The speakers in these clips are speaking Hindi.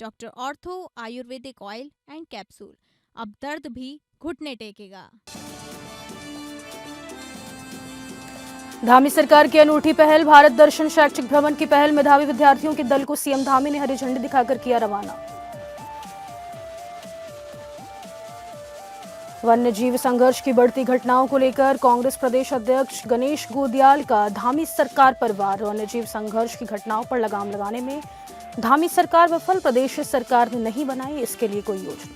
Doctor ortho Ayurvedic oil and capsule, अब दर्द भी घुटने टेकेगा। धामी सरकार की अनूठी पहल, भारत दर्शन शैक्षिक भ्रमण की पहल। मेधावी विद्यार्थियों के दल को सीएम धामी ने हरी झंडी दिखाकर किया रवाना। वन्य जीव संघर्ष की बढ़ती घटनाओं को लेकर कांग्रेस प्रदेश अध्यक्ष गणेश गोदियाल का धामी सरकार पर वार। वन्य जीव संघर्ष की घटनाओं पर लगाम लगाने में धामी सरकार विफल, प्रदेश सरकार ने नहीं बनाई इसके लिए कोई योजना।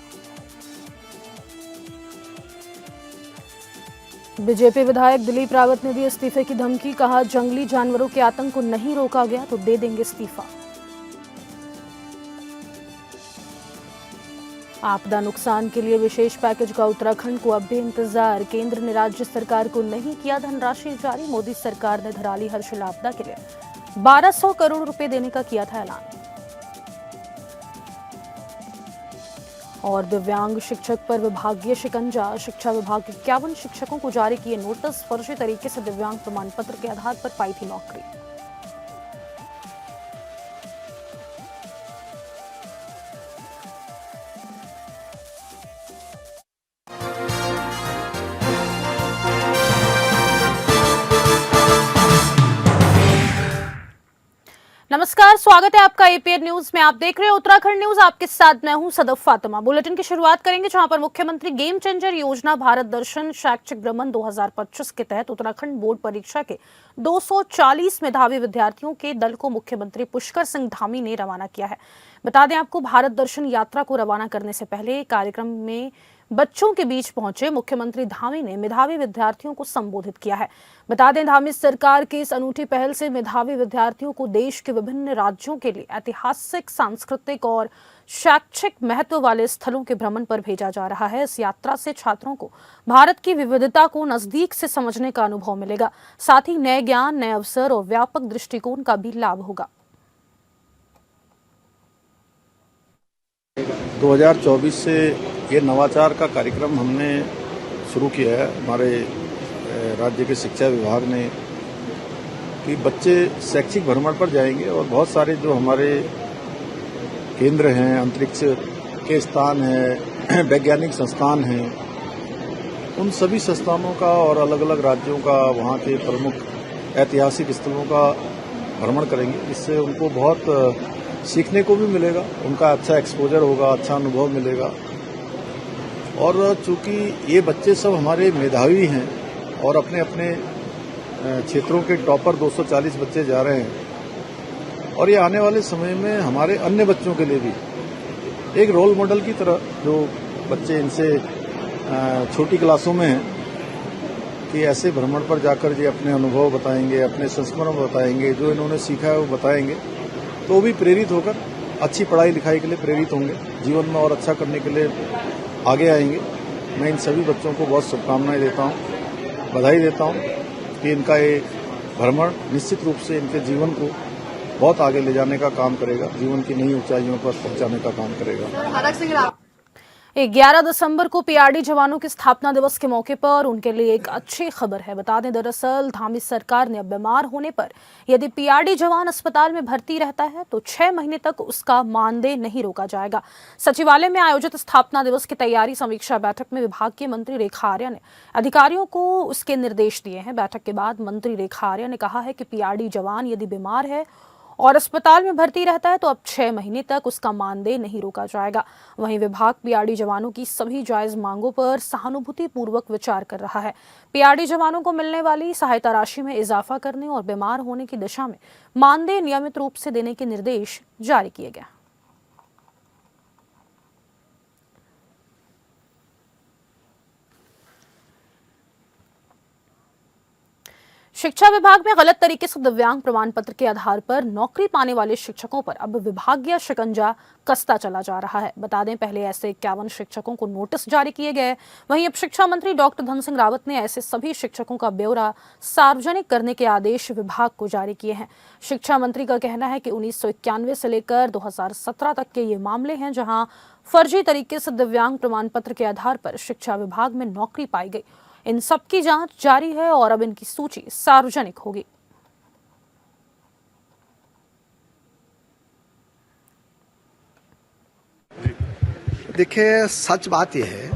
बीजेपी विधायक दिलीप रावत ने दी इस्तीफे की धमकी, कहा जंगली जानवरों के आतंक को नहीं रोका गया तो दे देंगे इस्तीफा। आपदा नुकसान के लिए विशेष पैकेज का उत्तराखंड को अब भी इंतजार, केंद्र ने राज्य सरकार को नहीं किया धनराशि जारी। मोदी सरकार ने धराली हर्षिल आपदा के लिए 1200 करोड़ रुपए देने का किया था ऐलान। और दिव्यांग शिक्षक पर विभागीय शिकंजा, शिक्षा विभाग के 51 शिक्षकों को जारी किए नोटिस, फर्जी तरीके से दिव्यांग प्रमाण पत्र के आधार पर पाई थी नौकरी। नमस्कार, स्वागत है आपका एपीएन न्यूज में। आप देख रहे हैं उत्तराखंड न्यूज, आपके साथ मैं हूं सदफ फातिमा। बुलेटिन की शुरुआत करेंगे जहां पर मुख्यमंत्री गेम चेंजर योजना भारत दर्शन शैक्षिक भ्रमण 2025 के तहत उत्तराखंड बोर्ड परीक्षा के 240 मेधावी विद्यार्थियों के दल को मुख्यमंत्री पुष्कर सिंह धामी ने रवाना किया है। बता दें आपको, भारत दर्शन यात्रा को रवाना करने से पहले कार्यक्रम में बच्चों के बीच पहुंचे मुख्यमंत्री धामी ने मेधावी विद्यार्थियों को संबोधित किया है। बता दें, धामी सरकार की इस अनूठी पहल से मेधावी विद्यार्थियों को देश के विभिन्न राज्यों के लिए ऐतिहासिक, सांस्कृतिक और शैक्षिक महत्व वाले स्थलों के भ्रमण पर भेजा जा रहा है। इस यात्रा से छात्रों को भारत की विविधता को नजदीक से समझने का अनुभव मिलेगा, साथ ही नए ज्ञान, नए अवसर और व्यापक दृष्टिकोण का भी लाभ होगा। 2024 से ये नवाचार का कार्यक्रम हमने शुरू किया है हमारे राज्य के शिक्षा विभाग ने, कि बच्चे शैक्षिक भ्रमण पर जाएंगे और बहुत सारे जो हमारे केंद्र हैं, अंतरिक्ष के स्थान हैं, वैज्ञानिक संस्थान हैं, उन सभी संस्थानों का और अलग अलग राज्यों का, वहाँ के प्रमुख ऐतिहासिक स्थलों का भ्रमण करेंगे। इससे उनको बहुत सीखने को भी मिलेगा, उनका अच्छा एक्सपोजर होगा, अच्छा अनुभव मिलेगा। और चूंकि ये बच्चे सब हमारे मेधावी हैं और अपने अपने क्षेत्रों के टॉपर 240 बच्चे जा रहे हैं, और ये आने वाले समय में हमारे अन्य बच्चों के लिए भी एक रोल मॉडल की तरह, जो बच्चे इनसे छोटी क्लासों में हैं, कि ऐसे भ्रमण पर जाकर ये अपने अनुभव बताएंगे, अपने संस्मरण बताएंगे, जो इन्होंने सीखा है वो बताएंगे, तो भी प्रेरित होकर अच्छी पढ़ाई लिखाई के लिए प्रेरित होंगे, जीवन में और अच्छा करने के लिए आगे आएंगे। मैं इन सभी बच्चों को बहुत शुभकामनाएं देता हूं, बधाई देता हूं कि इनका ये भ्रमण निश्चित रूप से इनके जीवन को बहुत आगे ले जाने का काम करेगा, जीवन की नई ऊंचाइयों पर पहुंचाने का काम करेगा। 11 दिसंबर को पीआरडी जवानों के स्थापना दिवस के मौके पर उनके लिए एक अच्छी खबर है। बता दें, दरअसल धामी सरकार ने अब बीमार होने पर यदि पीआरडी जवान अस्पताल में भर्ती रहता है तो 6 महीने तक उसका मानदेय नहीं रोका जाएगा। सचिवालय में आयोजित स्थापना दिवस की तैयारी समीक्षा बैठक में विभाग के मंत्री रेखा आर्या ने अधिकारियों को उसके निर्देश दिए हैं। बैठक के बाद मंत्री रेखा आर्या ने कहा है कि पीआरडी जवान यदि बीमार है और अस्पताल में भर्ती रहता है तो अब 6 महीने तक उसका मानदेय नहीं रोका जाएगा। वहीं विभाग पीआरडी जवानों की सभी जायज मांगों पर सहानुभूति पूर्वक विचार कर रहा है। पीआरडी जवानों को मिलने वाली सहायता राशि में इजाफा करने और बीमार होने की दिशा में मानदेय नियमित रूप से देने के निर्देश जारी किए गए। शिक्षा विभाग में गलत तरीके से दिव्यांग प्रमाण पत्र के आधार पर नौकरी पाने वाले शिक्षकों पर अब विभागीय शिकंजा कसता चला जा रहा है। बता दें, पहले ऐसे 51 शिक्षकों को नोटिस जारी किए गए। वहीं अब शिक्षा मंत्री डॉक्टर धन सिंह रावत ने ऐसे सभी शिक्षकों का ब्यौरा सार्वजनिक करने के आदेश विभाग को जारी किए हैं। शिक्षा मंत्री का कहना है कि 1991 से लेकर 2017 तक के ये मामले हैं जहां फर्जी तरीके से दिव्यांग प्रमाण पत्र के आधार पर शिक्षा विभाग में नौकरी पाई गई। इन सबकी जांच जारी है और अब इनकी सूची सार्वजनिक होगी। देखिए, सच बात यह है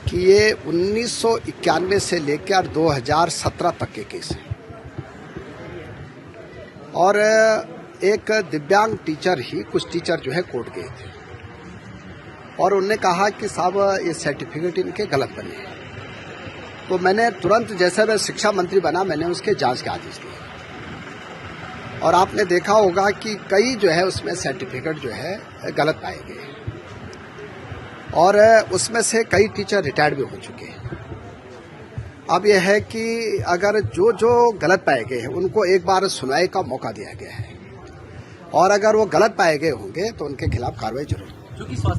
कि ये 1991 से लेकर 2017 तक के केस हैं और एक दिव्यांग टीचर ही, कुछ टीचर जो है कोर्ट गए थे और उनने कहा कि साहब ये सर्टिफिकेट इनके गलत बने हैं। तो मैंने तुरंत, जैसे मैं शिक्षा मंत्री बना, मैंने उसके जांच के आदेश दिए और आपने देखा होगा कि कई जो है उसमें सर्टिफिकेट जो है गलत पाए गए और उसमें से कई टीचर रिटायर्ड भी हो चुके हैं। अब यह है कि अगर जो जो गलत पाए गए हैं उनको एक बार सुनवाई का मौका दिया गया है और अगर वो गलत पाए गए होंगे तो उनके खिलाफ कार्रवाई जरूर।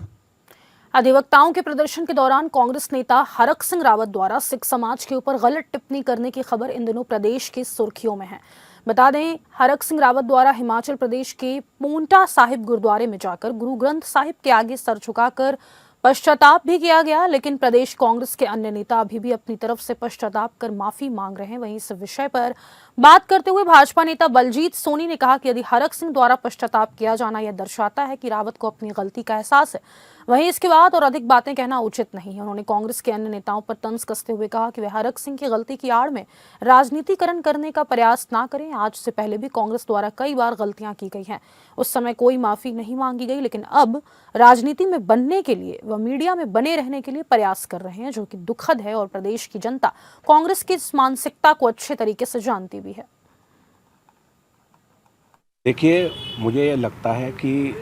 अधिवक्ताओं के प्रदर्शन के दौरान कांग्रेस नेता हरक सिंह रावत द्वारा सिख समाज के ऊपर गलत टिप्पणी करने की खबर इन दिनों प्रदेश की सुर्खियों में है। बता दें, हरक सिंह रावत द्वारा हिमाचल प्रदेश के पोंटा साहिब गुरुद्वारे में जाकर गुरु ग्रंथ साहिब के आगे सर झुकाकर पश्चाताप भी किया गया, लेकिन प्रदेश कांग्रेस के अन्य नेता अभी भी अपनी तरफ से पश्चाताप कर माफी मांग रहे हैं। वहीं इस विषय पर बात करते हुए भाजपा नेता बलजीत सोनी ने कहा कि यदि हरक सिंह द्वारा पश्चाताप किया जाना यह दर्शाता है कि रावत को अपनी गलती का एहसास है, वहीं इसके बाद और अधिक बातें कहना उचित नहीं है। उन्होंने कांग्रेस के अन्य नेताओं पर तंज कसते हुए कहा कि वे हरक सिंह की गलती की आड़ में राजनीतिकरण करने का प्रयास ना करें। आज से पहले भी कांग्रेस द्वारा कई बार गलतियां की गई हैं, उस समय कोई माफी नहीं मांगी गई, लेकिन अब राजनीति में बनने के लिए व मीडिया में बने रहने के लिए प्रयास कर रहे हैं, जो कि दुखद है और प्रदेश की जनता कांग्रेस की इस मानसिकता को अच्छे तरीके से जानती भी है। देखिए, मुझे ये लगता है कि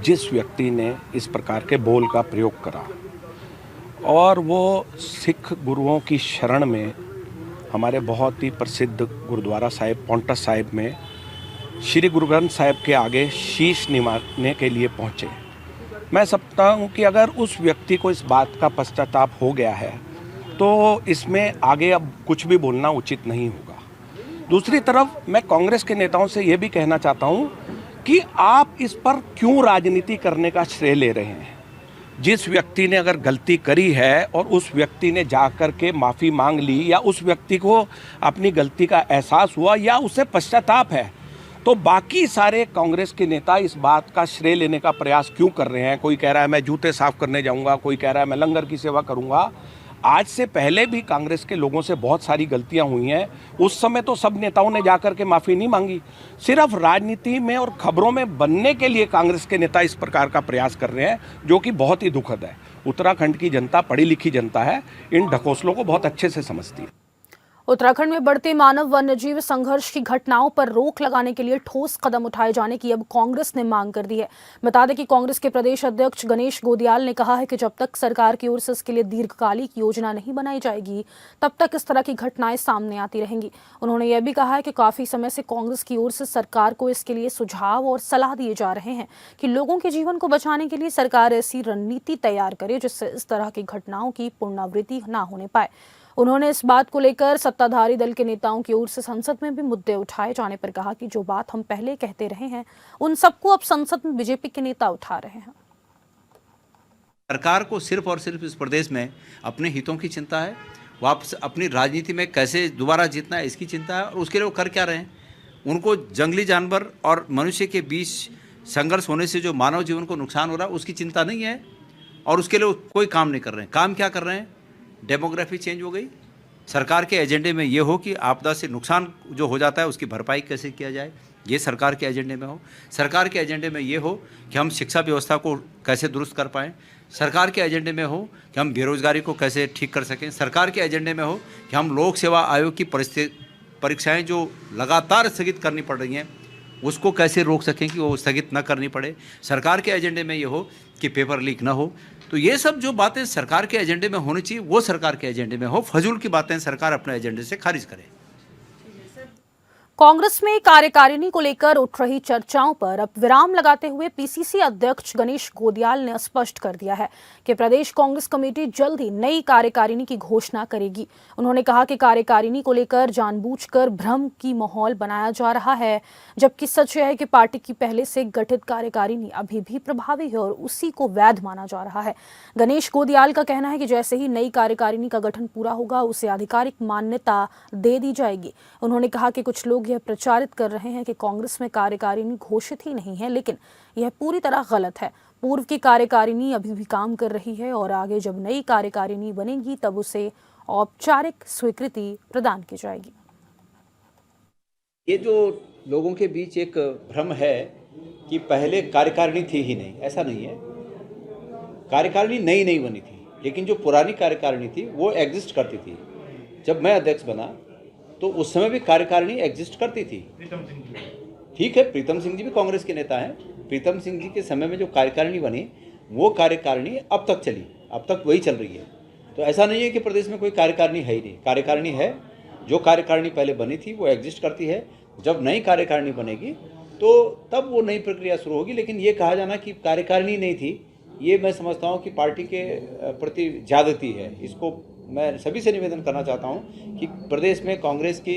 जिस व्यक्ति ने इस प्रकार के बोल का प्रयोग करा और वो सिख गुरुओं की शरण में हमारे बहुत ही प्रसिद्ध गुरुद्वारा साहिब पोंटा साहिब में श्री गुरु ग्रंथ साहिब के आगे शीश निभाने के लिए पहुँचे, मैं समझता हूँ कि अगर उस व्यक्ति को इस बात का पश्चाताप हो गया है तो इसमें आगे अब कुछ भी बोलना उचित नहीं होगा। दूसरी तरफ मैं कांग्रेस के नेताओं से ये भी कहना चाहता हूँ कि आप इस पर क्यों राजनीति करने का श्रेय ले रहे हैं। जिस व्यक्ति ने अगर गलती करी है और उस व्यक्ति ने जाकर के माफ़ी मांग ली या उस व्यक्ति को अपनी गलती का एहसास हुआ या उसे पश्चाताप है, तो बाकी सारे कांग्रेस के नेता इस बात का श्रेय लेने का प्रयास क्यों कर रहे हैं। कोई कह रहा है मैं जूते साफ करने जाऊंगा, कोई कह रहा है मैं लंगर की सेवा करूंगा। आज से पहले भी कांग्रेस के लोगों से बहुत सारी गलतियां हुई हैं, उस समय तो सब नेताओं ने जाकर के माफ़ी नहीं मांगी। सिर्फ राजनीति में और खबरों में बनने के लिए कांग्रेस के नेता इस प्रकार का प्रयास कर रहे हैं, जो कि बहुत ही दुखद है। उत्तराखंड की जनता पढ़ी लिखी जनता है, इन ढकोसलों को बहुत अच्छे से समझती है। उत्तराखंड में बढ़ते मानव वन्यजीव संघर्ष की घटनाओं पर रोक लगाने के लिए ठोस कदम उठाए जाने की अब कांग्रेस ने मांग कर दी है। बता दें कि कांग्रेस के प्रदेश अध्यक्ष गणेश गोदियाल ने कहा है कि जब तक सरकार की ओर से इसके लिए दीर्घकालिक योजना नहीं बनाई जाएगी, तब तक इस तरह की घटनाएं सामने आती रहेंगी। उन्होंने यह भी कहा है कि काफी समय से कांग्रेस की ओर से सरकार को इसके लिए सुझाव और सलाह दिए जा रहे हैं कि लोगों के जीवन को बचाने के लिए सरकार ऐसी रणनीति तैयार करे जिससे इस तरह की घटनाओं की पुनरावृत्ति न होने पाए। उन्होंने इस बात को लेकर सत्ताधारी दल के नेताओं की ओर से संसद में भी मुद्दे उठाए जाने पर कहा कि जो बात हम पहले कहते रहे हैं उन सबको अब संसद में बीजेपी के नेता उठा रहे हैं। सरकार को सिर्फ और सिर्फ इस प्रदेश में अपने हितों की चिंता है, वापस अपनी राजनीति में कैसे दोबारा जीतना है इसकी चिंता है। और उसके लिए वो कर क्या रहे हैं, उनको जंगली जानवर और मनुष्य के बीच संघर्ष होने से जो मानव जीवन को नुकसान हो रहा है उसकी चिंता नहीं है और उसके लिए कोई काम नहीं कर रहे हैं। काम क्या कर रहे हैं, डेमोग्राफी चेंज हो गई। सरकार के एजेंडे में ये हो कि आपदा से नुकसान जो हो जाता है उसकी भरपाई कैसे किया जाए, ये सरकार के एजेंडे में हो। सरकार के एजेंडे में ये हो कि हम शिक्षा व्यवस्था को कैसे दुरुस्त कर पाएँ। सरकार के एजेंडे में हो कि हम बेरोजगारी को कैसे ठीक कर सकें। सरकार के एजेंडे में हो कि हम लोक सेवा आयोग की परीक्षाएँ जो लगातार स्थगित करनी पड़ रही हैं उसको कैसे रोक सकें कि वो स्थगित न करनी पड़े। सरकार के एजेंडे में ये हो कि पेपर लीक ना हो। तो ये सब जो बातें सरकार के एजेंडे में होनी चाहिए वो सरकार के एजेंडे में हो। फजूल की बातें सरकार अपने एजेंडे से खारिज करे। कांग्रेस में कार्यकारिणी को लेकर उठ रही चर्चाओं पर अब विराम लगाते हुए पीसीसी अध्यक्ष गणेश गोदियाल ने स्पष्ट कर दिया है कि प्रदेश कांग्रेस कमेटी जल्द ही नई कार्यकारिणी की घोषणा करेगी। उन्होंने कहा कि कार्यकारिणी को लेकर जानबूझकर भ्रम की माहौल बनाया जा रहा है, जबकि सच यह है कि पार्टी की पहले से गठित कार्यकारिणी अभी भी प्रभावी है और उसी को वैध माना जा रहा है। गणेश गोदियाल का कहना है कि जैसे ही नई कार्यकारिणी का गठन पूरा होगा उसे आधिकारिक मान्यता दे दी जाएगी। उन्होंने कहा कि कुछ लोग लोग यह प्रचारित कर रहे हैं कि कांग्रेस में कार्यकारिणी घोषित ही नहीं है, लेकिन यह पूरी तरह गलत है। पूर्व की कार्यकारिणी अभी भी काम कर रही है और आगे जब नई कार्यकारिणी बनेगी तब उसे औपचारिक स्वीकृति प्रदान की जाएगी। ये जो लोगों के बीच एक भ्रम है कि पहले कार्यकारिणी थी ही नहीं, ऐसा नहीं है। कार्यकारिणी नई नहीं बनी थी, लेकिन जो पुरानी कार्यकारिणी थी वो एग्जिस्ट करती थी। जब मैं अध्यक्ष बना तो उस समय भी कार्यकारिणी एग्जिस्ट करती थी। ठीक है, प्रीतम सिंह जी भी कांग्रेस के नेता हैं। प्रीतम सिंह जी के समय में जो कार्यकारिणी बनी वो कार्यकारिणी अब तक चली, अब तक वही चल रही है। तो ऐसा नहीं है कि प्रदेश में कोई कार्यकारिणी है ही नहीं, कार्यकारिणी है। जो कार्यकारिणी पहले बनी थी वो एग्जिस्ट करती है। जब नई कार्यकारिणी बनेगी तो तब वो नई प्रक्रिया शुरू होगी। लेकिन ये कहा जाना कि कार्यकारिणी नहीं थी, ये मैं समझता हूँ कि पार्टी के प्रति ज्यादती है। इसको मैं सभी से निवेदन करना चाहता हूँ कि प्रदेश में कांग्रेस की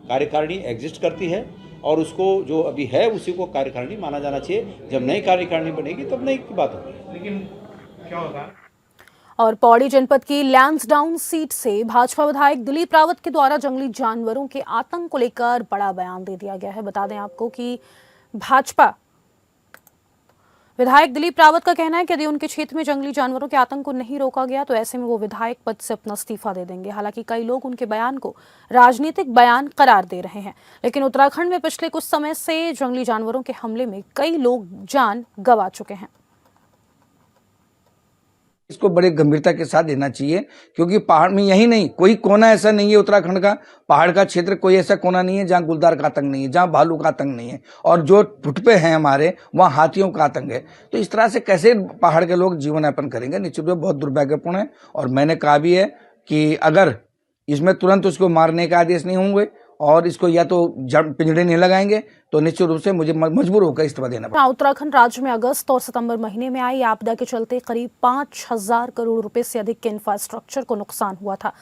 कार्यकारिणी एग्जिस्ट करती है और उसको जो अभी है उसी को कार्यकारिणी माना जाना चाहिए। जब नई कार्यकारिणी बनेगी तब नई की बात होगी। लेकिन क्या होगा। और पौड़ी जनपद की लैंसडाउन सीट से भाजपा विधायक दिलीप रावत के द्वारा जंगली जानवरों के आतंक को लेकर बड़ा बयान दे दिया गया है। बता दें आपको कि भाजपा विधायक दिलीप रावत का कहना है कि यदि उनके क्षेत्र में जंगली जानवरों के आतंक को नहीं रोका गया तो ऐसे में वो विधायक पद से अपना इस्तीफा दे देंगे। हालांकि कई लोग उनके बयान को राजनीतिक बयान करार दे रहे हैं, लेकिन उत्तराखंड में पिछले कुछ समय से जंगली जानवरों के हमले में कई लोग जान गंवा चुके हैं। इसको बड़े गंभीरता के साथ लेना चाहिए, क्योंकि पहाड़ में यही नहीं, कोई कोना ऐसा नहीं है उत्तराखंड का, पहाड़ का क्षेत्र कोई ऐसा कोना नहीं है जहां गुलदार का आतंक नहीं है, जहां भालू का आतंक नहीं है, और जो फुटपे हैं हमारे वहां हाथियों का आतंक है। तो इस तरह से कैसे पहाड़ के लोग जीवन यापन करेंगे, निश्चित रूप से बहुत दुर्भाग्यपूर्ण है। और मैंने कहा भी है कि अगर इसमें तुरंत उसको मारने का आदेश नहीं होंगे और इसको या तो पिंजड़े नहीं लगाएंगे तो निश्चित रूप से मुझे मजबूर होकर इस्तीफा देना पड़ेगा। उत्तराखंड राज्य में अगस्त और सितंबर महीने में आई आपदा के चलते करीब 5,000 करोड़ रुपए से अधिक के इंफ्रास्ट्रक्चर को नुकसान हुआ था।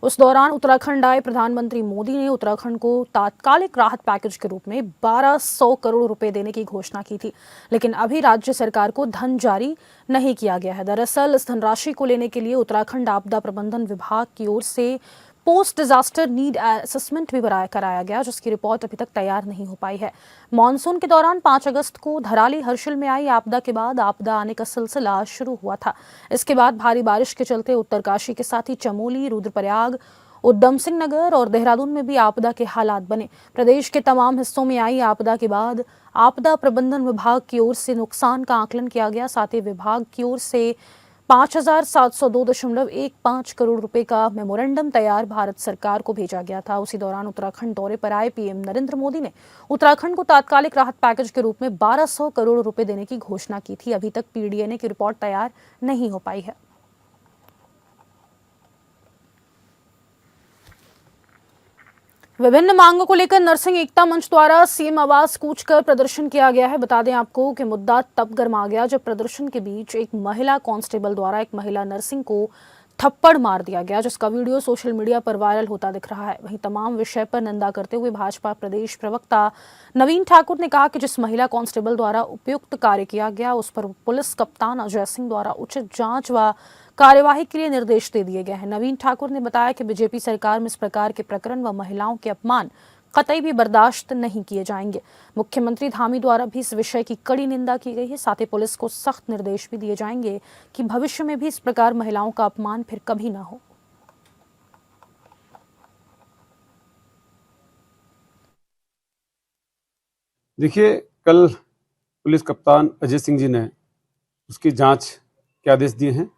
उस दौरान उत्तराखंड आए प्रधानमंत्री मोदी ने उत्तराखंड को तात्कालिक राहत पैकेज के रूप में 1,200 करोड़ रुपए देने की घोषणा की थी, लेकिन अभी राज्य सरकार को धन जारी नहीं किया गया है। दरअसल इस धनराशि को लेने के लिए उत्तराखंड आपदा प्रबंधन विभाग की ओर से पोस्ट डिजास्टर नीड असेसमेंट भी कराया गया, जिसकी रिपोर्ट अभी तक तैयार नहीं हो पाई है। मॉनसून के दौरान 5 अगस्त को धराली हर्षिल में आई आपदा के बाद आपदा आने का सिलसिला शुरू हुआ था। इसके बाद भारी बारिश के चलते उत्तरकाशी के साथ ही चमोली, रुद्रप्रयाग, उधम सिंह नगर और देहरादून में भी आपदा के हालात बने। प्रदेश के तमाम हिस्सों में आई आपदा के बाद आपदा प्रबंधन विभाग की ओर से नुकसान का आकलन किया गया। साथ ही विभाग की ओर से 5,702.15 करोड़ रुपए का मेमोरेंडम तैयार भारत सरकार को भेजा गया था। उसी दौरान उत्तराखंड दौरे पर आए पीएम नरेंद्र मोदी ने उत्तराखंड को तात्कालिक राहत पैकेज के रूप में 1,200 करोड़ रुपए देने की घोषणा की थी। अभी तक पीडीएनए की रिपोर्ट तैयार नहीं हो पाई है। विभिन्न मांगों को लेकर नर्सिंग एकता मंच द्वारा सीएम आवास कूच कर प्रदर्शन किया गया है। बता दें आपको कि मुद्दा तब गर्मा गया जब प्रदर्शन के बीच एक महिला कांस्टेबल द्वारा एक महिला नर्सिंग को थप्पड़ मार दिया गया, जिसका वीडियो सोशल मीडिया पर वायरल होता दिख रहा है। वहीं तमाम विषय पर निंदा करते हुए भाजपा प्रदेश प्रवक्ता नवीन ठाकुर ने कहा कि जिस महिला कांस्टेबल द्वारा उपयुक्त कार्य किया गया उस पर पुलिस कप्तान अजय सिंह द्वारा उचित जांच व कार्यवाही के लिए निर्देश दे दिए गए हैं। नवीन ठाकुर ने बताया कि बीजेपी सरकार में इस प्रकार के प्रकरण व महिलाओं के अपमान कतई भी बर्दाश्त नहीं किए जाएंगे। मुख्यमंत्री धामी द्वारा भी इस विषय की कड़ी निंदा की गई है। साथ ही पुलिस को सख्त निर्देश भी दिए जाएंगे कि भविष्य में भी इस प्रकार महिलाओं का अपमान फिर कभी ना हो। देखिए, कल पुलिस कप्तान अजय सिंह जी ने उसकी जांच के आदेश दिए हैं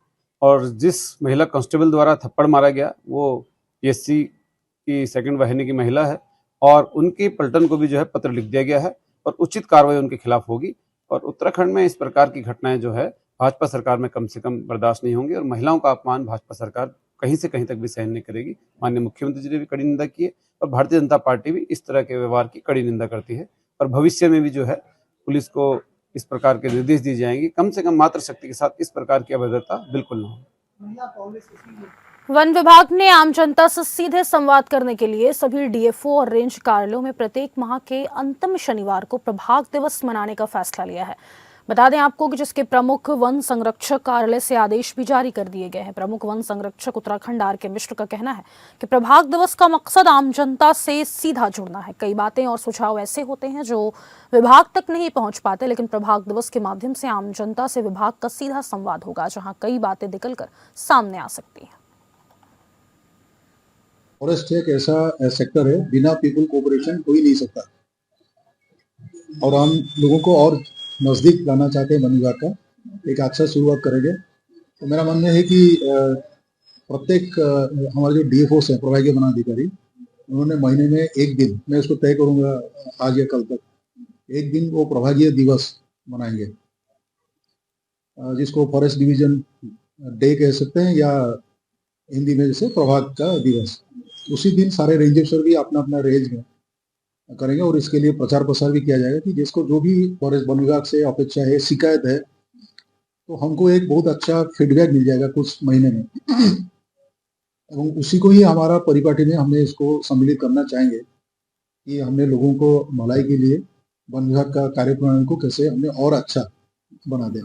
और जिस महिला कांस्टेबल द्वारा थप्पड़ मारा गया वो पीएससी की सेकंड वाहिनी की महिला है और उनकी पलटन को भी जो है पत्र लिख दिया गया है और उचित कार्रवाई उनके खिलाफ होगी। और उत्तराखंड में इस प्रकार की घटनाएं जो है भाजपा सरकार में कम से कम बर्दाश्त नहीं होंगी और महिलाओं का अपमान भाजपा सरकार कहीं से कहीं तक भी सहन नहीं करेगी। माननीय मुख्यमंत्री जी ने भी कड़ी निंदा की है और भारतीय जनता पार्टी भी इस तरह के व्यवहार की कड़ी निंदा करती है और भविष्य में भी जो है पुलिस को इस प्रकार के निर्देश दिए जाएंगे। कम से कम मात्र शक्ति के साथ इस प्रकार की अभद्रता बिल्कुल न हो। वन विभाग ने आम जनता से सीधे संवाद करने के लिए सभी डीएफओ और रेंज कार्यालयों में प्रत्येक माह के अंतिम शनिवार को प्रभाग दिवस मनाने का फैसला लिया है। बता दें आपको कि जिसके प्रमुख वन संरक्षक कार्यालय से आदेश भी जारी कर दिए गए हैं। प्रमुख वन संरक्षक उत्तराखंड आर.के. मिश्र का कहना है कि प्रभाग दिवस का मकसद आम जनता से सीधा जुड़ना है। कई बातें और सुझाव ऐसे होते हैं जो विभाग तक नहीं पहुंच पाते, लेकिन प्रभाग दिवस के माध्यम से आम जनता से विभाग का सीधा संवाद होगा, जहां कई बातें निकलकर सामने आ सकती हैं। फॉरेस्ट एक ऐसा सेक्टर है, बिना पीपल कोऑपरेशन हो ही नहीं सकता, और हम लोगों को और नज़दीक लाना चाहते हैं वन विभाग का, एक अच्छा शुरुआत करेंगे। तो मेरा मानना है कि प्रत्येक हमारे जो DFOs हैं, प्रभागीय वनाधिकारी, उन्होंने महीने में एक दिन, मैं उसको तय करूंगा आज या कल तक, एक दिन वो प्रभागीय दिवस मनाएंगे, जिसको फॉरेस्ट डिवीजन डे कह सकते हैं या हिंदी में जैसे प्रभाग का दिवस। उसी दिन सारे रेंज अफसर भी अपना अपना रेंज में करेंगे और इसके लिए प्रचार प्रसार भी किया जाएगा कि जिसको जो भी फॉरेस्ट वन विभाग से अपेक्षा है, शिकायत है, तो हमको एक बहुत अच्छा फीडबैक मिल जाएगा कुछ महीने में, এবং उसी को ही हमारा परिपाटी में हमने इसको सम्मिलित करना चाहेंगे कि हमने लोगों को भलाई के लिए वन विभाग का कार्यप्रणाली को कैसे हमने और अच्छा बना दें।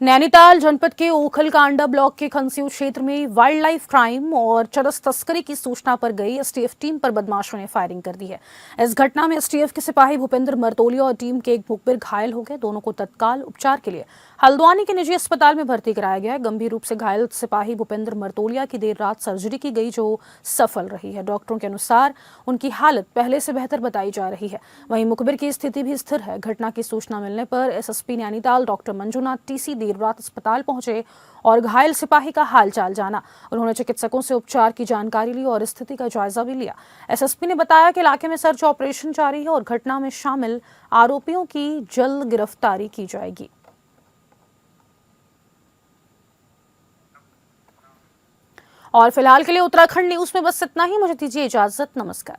नैनीताल जनपद के ओखलकांडा ब्लॉक के खनसियों क्षेत्र में वाइल्ड लाइफ क्राइम और चरस तस्करी की सूचना पर गई एसटीएफ टीम पर बदमाशों ने फायरिंग कर दी है। इस घटना में एसटीएफ के सिपाही भूपेंद्र मरतोलिया और टीम के एक मुखबिर घायल हो गए। दोनों को तत्काल उपचार के लिए हल्द्वानी के निजी अस्पताल में भर्ती कराया गया है। गंभीर रूप से घायल सिपाही भूपेंद्र मरतोलिया की देर रात सर्जरी की गई, जो सफल रही है। डॉक्टरों के अनुसार उनकी हालत पहले से बेहतर बताई जा रही है। वहीं मुखबिर की स्थिति भी स्थिर है। घटना की सूचना मिलने पर SSP Nainital doctor Manjunath TC देर रात अस्पताल पहुंचे और घायल सिपाही का हालचाल जाना। उन्होंने चिकित्सकों से उपचार की जानकारी ली और स्थिति का जायजा भी लिया। एसएसपी ने बताया कि इलाके में सर्च ऑपरेशन जारी है और घटना में शामिल आरोपियों की जल्द गिरफ्तारी की जाएगी। और फिलहाल के लिए उत्तराखंड न्यूज में बस इतना ही। मुझे दीजिए इजाजत। नमस्कार।